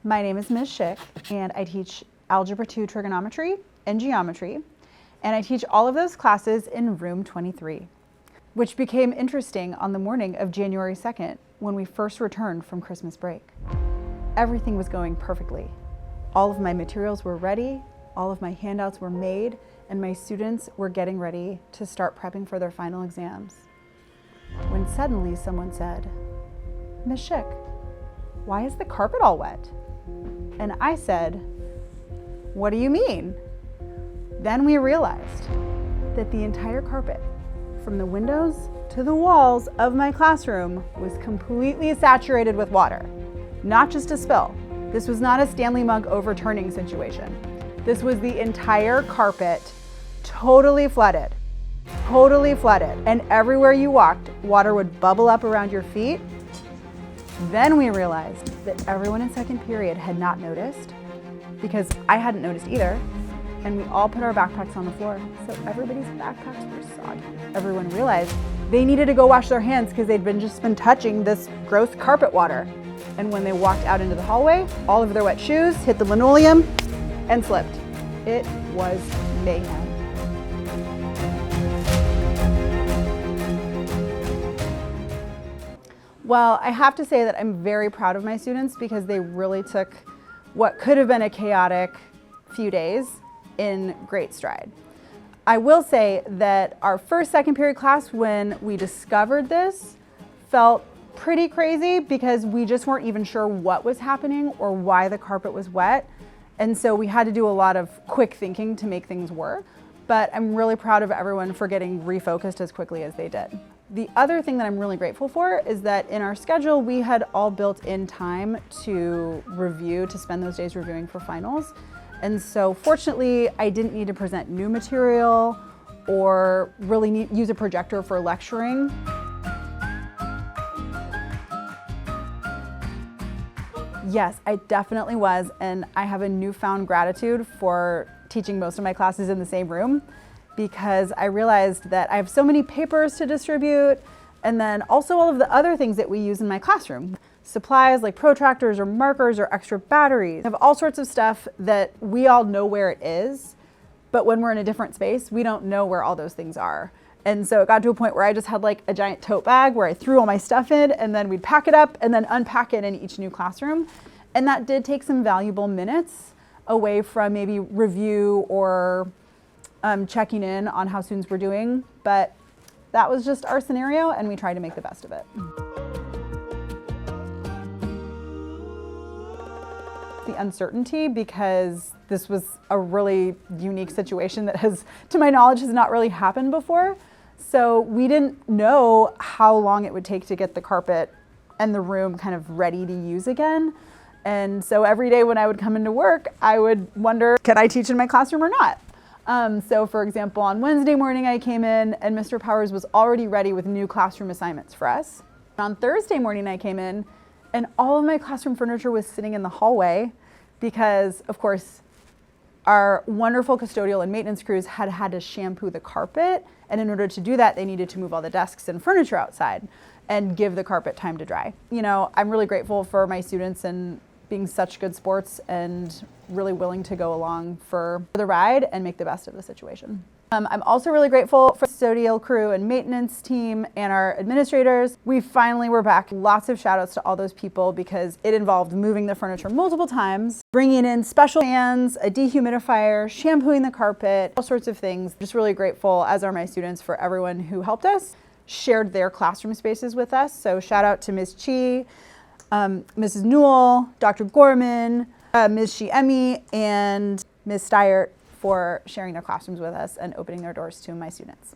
My name is Ms. Schick, and I teach Algebra 2 trigonometry and geometry, and I teach all of those classes in room 23, which became interesting on the morning of January 2nd when we first returned from Christmas break. Everything was going perfectly. All of my materials were ready, all of my handouts were made, and my students were getting ready to start prepping for their final exams. When suddenly someone said, "Ms. Schick, why is the carpet all wet?" And I said, "What do you mean?" Then we realized that the entire carpet, from the windows to the walls of my classroom, was completely saturated with water. Not just a spill. This was not a Stanley mug overturning situation. This was the entire carpet totally flooded. Totally flooded. And everywhere you walked, water would bubble up around your feet. Then we realized that everyone in second period had not noticed, because I hadn't noticed either, and we all put our backpacks on the floor, so everybody's backpacks were soggy. Everyone realized they needed to go wash their hands because they'd just been touching this gross carpet water. And when they walked out into the hallway, all of their wet shoes hit the linoleum and slipped. It was mayhem. Well, I have to say that I'm very proud of my students because they really took what could have been a chaotic few days in great stride. I will say that our first second period class, when we discovered this, felt pretty crazy because we just weren't even sure what was happening or why the carpet was wet. And so we had to do a lot of quick thinking to make things work. But I'm really proud of everyone for getting refocused as quickly as they did. The other thing that I'm really grateful for is that in our schedule, we had all built in time to review, to spend those days reviewing for finals. And so fortunately, I didn't need to present new material or really use a projector for lecturing. Yes, I definitely was, and I have a newfound gratitude for teaching most of my classes in the same room, because I realized that I have so many papers to distribute, and then also all of the other things that we use in my classroom. Supplies like protractors or markers or extra batteries. I have all sorts of stuff that we all know where it is, but when we're in a different space, we don't know where all those things are. And so it got to a point where I just had like a giant tote bag where I threw all my stuff in, and then we'd pack it up and then unpack it in each new classroom. And that did take some valuable minutes away from maybe review or checking in on how students were doing. But that was just our scenario, and we tried to make the best of it. The uncertainty, because this was a really unique situation that has, to my knowledge, has not really happened before. So we didn't know how long it would take to get the carpet and the room kind of ready to use again. And so every day when I would come into work, I would wonder, can I teach in my classroom or not? So for example, on Wednesday morning I came in and Mr. Powers was already ready with new classroom assignments for us. On Thursday morning I came in and all of my classroom furniture was sitting in the hallway because, of course, our wonderful custodial and maintenance crews had to shampoo the carpet, and in order to do that, they needed to move all the desks and furniture outside and give the carpet time to dry. You know, I'm really grateful for my students and being such good sports and really willing to go along for the ride and make the best of the situation. I'm also really grateful for the custodial crew and maintenance team and our administrators. We finally were back. Lots of shout outs to all those people because it involved moving the furniture multiple times, bringing in special fans, a dehumidifier, shampooing the carpet, all sorts of things. Just really grateful, as are my students, for everyone who helped us, shared their classroom spaces with us. So shout out to Ms. Chi, Mrs. Newell, Dr. Gorman, Ms. Shiemi, and Ms. Steyert for sharing their classrooms with us and opening their doors to my students.